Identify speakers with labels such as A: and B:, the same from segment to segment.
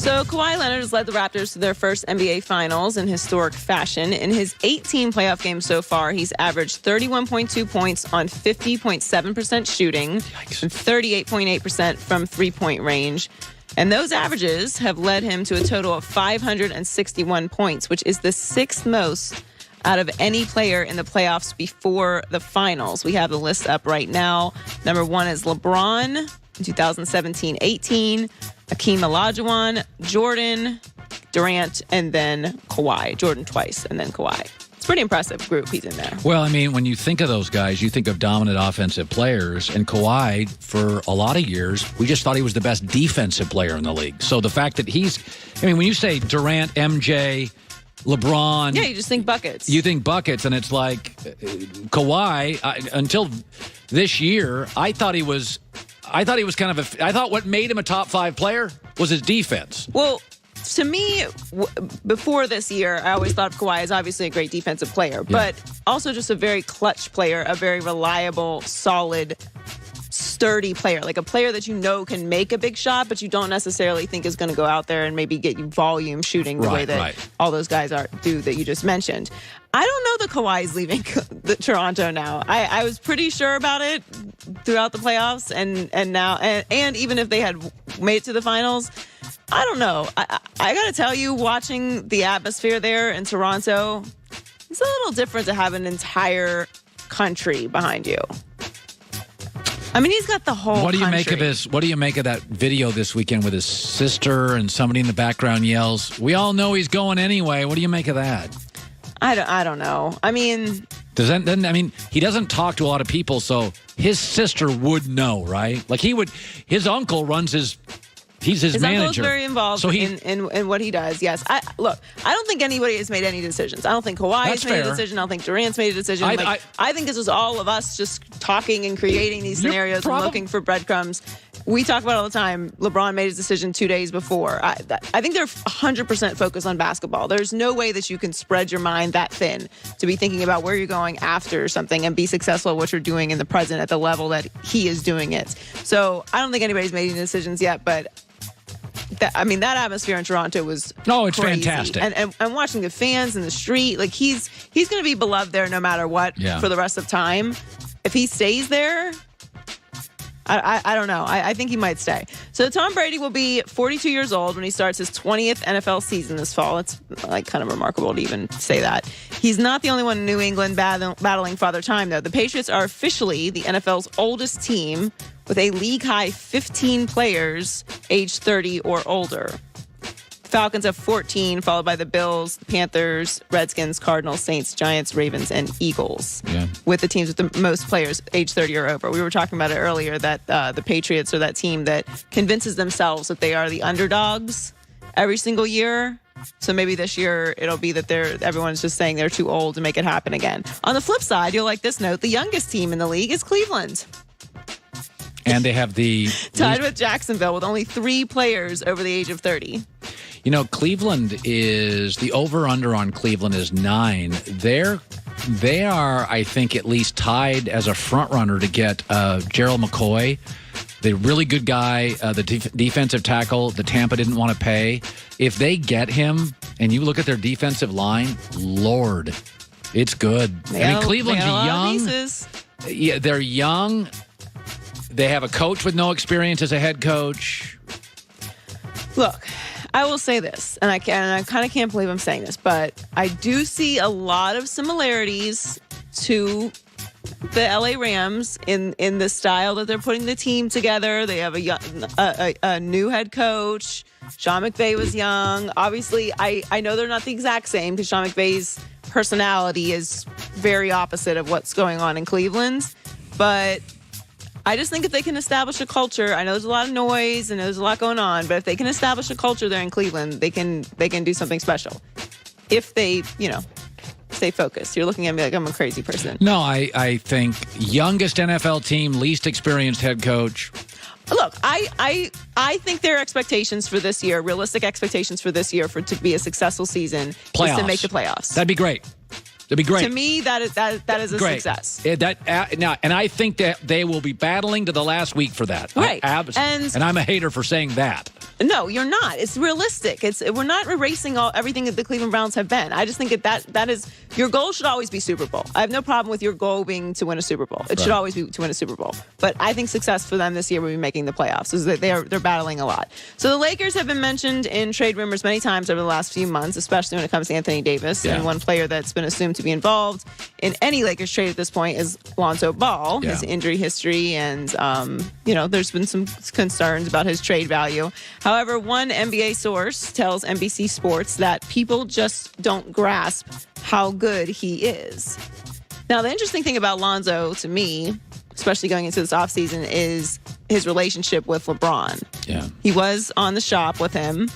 A: So Kawhi Leonard has led the Raptors to their first NBA Finals in historic fashion. In his 18 playoff games so far, he's averaged 31.2 points on 50.7% shooting and 38.8% from three-point range. And those averages have led him to a total of 561 points, which is the sixth most out of any player in the playoffs before the finals. We have the list up right now. Number one is LeBron in 2017-18. Hakeem Olajuwon, Jordan, Durant, and then Kawhi. Jordan twice, and then Kawhi. It's a pretty impressive group he's in there.
B: Well, I mean, when you think of those guys, you think of dominant offensive players. And Kawhi, for a lot of years, we just thought he was the best defensive player in the league. So the fact that when you say Durant, MJ, LeBron.
A: Yeah, you just think buckets.
B: You think buckets, and it's like Kawhi, until this year, I thought what made him a top 5 player was his defense.
A: Well, to me, before this year, I always thought of Kawhi as obviously a great defensive player, but also just a very clutch player, a very reliable, solid, sturdy player, like a player that you know can make a big shot, but you don't necessarily think is going to go out there and maybe get you volume shooting the way that all those guys do that you just mentioned. I don't know that Kawhi's leaving Toronto now. I was pretty sure about it throughout the playoffs and now, and even if they had made it to the finals, I don't know. I got to tell you, watching the atmosphere there in Toronto, it's a little different to have an entire country behind you. I mean, he's got the whole
B: What do you
A: country.
B: make of this? What do you make of that video this weekend with his sister and somebody in the background yells, "We all know he's going anyway"? What do you make of that?
A: I don't know. I mean,
B: he doesn't talk to a lot of people, so his sister would know, right? Like his uncle runs his manager.
A: His uncle is very involved in what he does, yes. I don't think anybody has made any decisions. I don't think Kawhi has made a decision. I don't think Durant's made a decision. I think this is all of us just talking and creating these scenarios and looking for breadcrumbs. We talk about it all the time. LeBron made his decision 2 days before. I think they're 100% focused on basketball. There's no way that you can spread your mind that thin to be thinking about where you're going after something and be successful at what you're doing in the present at the level that he is doing it. So I don't think anybody's made any decisions yet, but that atmosphere in Toronto was
B: it's
A: crazy.
B: fantastic.
A: And watching the fans in the street, like he's going to be beloved there no matter what for the rest of time. If he stays there, I don't know. I think he might stay. So Tom Brady will be 42 years old when he starts his 20th NFL season this fall. It's like kind of remarkable to even say that. He's not the only one in New England battling Father Time, though. The Patriots are officially the NFL's oldest team with a league-high 15 players aged 30 or older. Falcons have 14, followed by the Bills, the Panthers, Redskins, Cardinals, Saints, Giants, Ravens, and Eagles, with the teams with the most players age 30 or over. We were talking about it earlier that the Patriots are that team that convinces themselves that they are the underdogs every single year. So maybe this year it'll be that everyone's just saying they're too old to make it happen again. On the flip side, you'll like this note, the youngest team in the league is Cleveland.
B: And they have
A: tied with Jacksonville with only 3 players over the age of 30.
B: You know, Cleveland is the over-under on Cleveland is 9. They are, I think, at least tied as a front runner to get Gerald McCoy, the really good guy, the defensive tackle. The Tampa didn't want to pay. If they get him, and you look at their defensive line, Lord, it's good. Cleveland's young. Yeah, they're young. They have a coach with no experience as a head coach.
A: Look, I will say this, and I kind of can't believe I'm saying this, but I do see a lot of similarities to the LA Rams in the style that they're putting the team together. They have a new head coach. Sean McVay was young. Obviously, I know they're not the exact same because Sean McVay's personality is very opposite of what's going on in Cleveland, but I just think if they can establish a culture, I know there's a lot of noise and there's a lot going on, but if they can establish a culture there in Cleveland, they can do something special. If they, stay focused. You're looking at me like I'm a crazy person.
B: No, I think youngest NFL team, least experienced head coach.
A: Look, I think their expectations for this year, realistic expectations for this year to be a successful season is to make the playoffs.
B: That'd be great. That'd be great.
A: To me, that is a
B: great
A: success.
B: Now, and I think that they will be battling to the last week for that.
A: Right.
B: And I'm a hater for saying that.
A: No, you're not. It's realistic. We're not erasing everything that the Cleveland Browns have been. I just think that is your goal should always be Super Bowl. I have no problem with your goal being to win a Super Bowl. It should always be to win a Super Bowl. But I think success for them this year will be making the playoffs. Is that they're battling a lot. So the Lakers have been mentioned in trade rumors many times over the last few months, especially when it comes to Anthony Davis. And one player that's been assumed to be involved in any Lakers trade at this point is Lonzo Ball. His injury history and there's been some concerns about his trade value. However, one NBA source tells NBC Sports that people just don't grasp how good he is. Now, the interesting thing about Lonzo, to me, especially going into this offseason, is his relationship with LeBron. Yeah. He was on the shop with him,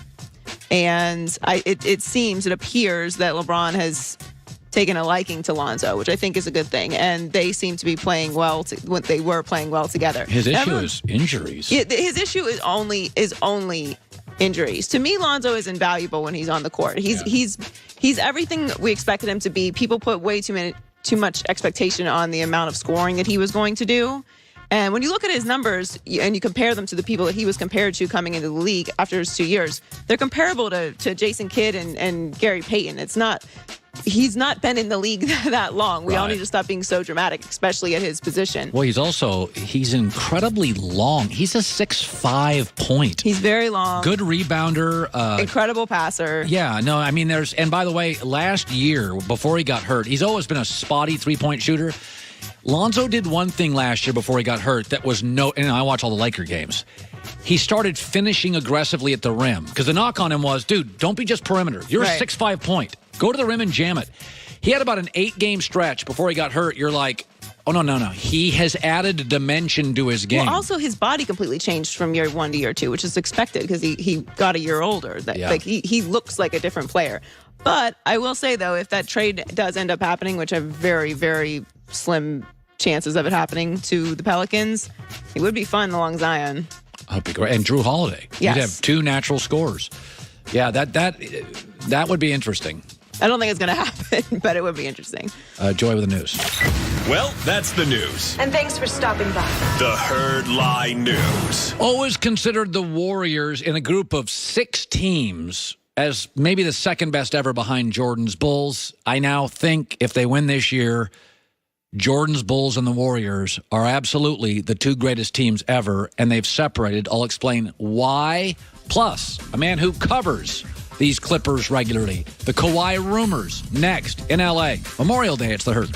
A: and it appears that LeBron has taken a liking to Lonzo, which I think is a good thing. And they seem to be playing well. They were playing well together.
B: His issue is injuries.
A: His issue is only injuries. To me, Lonzo is invaluable when he's on the court. He's everything we expected him to be. People put way too much expectation on the amount of scoring that he was going to do. And when you look at his numbers and you compare them to the people that he was compared to coming into the league after his 2 years, they're comparable to Jason Kidd and Gary Payton. He's not been in the league that long. We all need to stop being so dramatic, especially at his position.
B: Well, he's incredibly long. He's a 6'5" point.
A: He's very long.
B: Good rebounder.
A: Incredible passer.
B: Yeah, no, I mean, and by the way, last year, before he got hurt, he's always been a spotty three-point shooter. Lonzo did one thing last year before he got hurt that was and I watch all the Laker games. He started finishing aggressively at the rim because the knock on him was, dude, don't be just perimeter. You're a 6'5" point. Go to the rim and jam it. He had about an 8-game stretch before he got hurt. You're like, oh, no. He has added a dimension to his game.
A: Well, also his body completely changed from year 1 to year 2, which is expected because he got a year older. Like he looks like a different player. But I will say, though, if that trade does end up happening, which I have very, very slim chances of it happening to the Pelicans, it would be fun along Zion.
B: That'd be great. And Drew Holiday.
A: Yes.
B: You'd have 2 natural scorers. Yeah, that would be interesting.
A: I don't think it's going to happen, but it would be interesting.
B: Joy with the news.
C: Well, that's the news.
D: And thanks for stopping by.
C: The HERDLINE News.
B: Always considered the Warriors in a group of 6 teams as maybe the second best ever behind Jordan's Bulls. I now think if they win this year, Jordan's Bulls and the Warriors are absolutely the 2 greatest teams ever, and they've separated. I'll explain why. Plus, a man who covers these Clippers regularly. The Kawhi rumors next in L.A. Memorial Day, it's The Herd.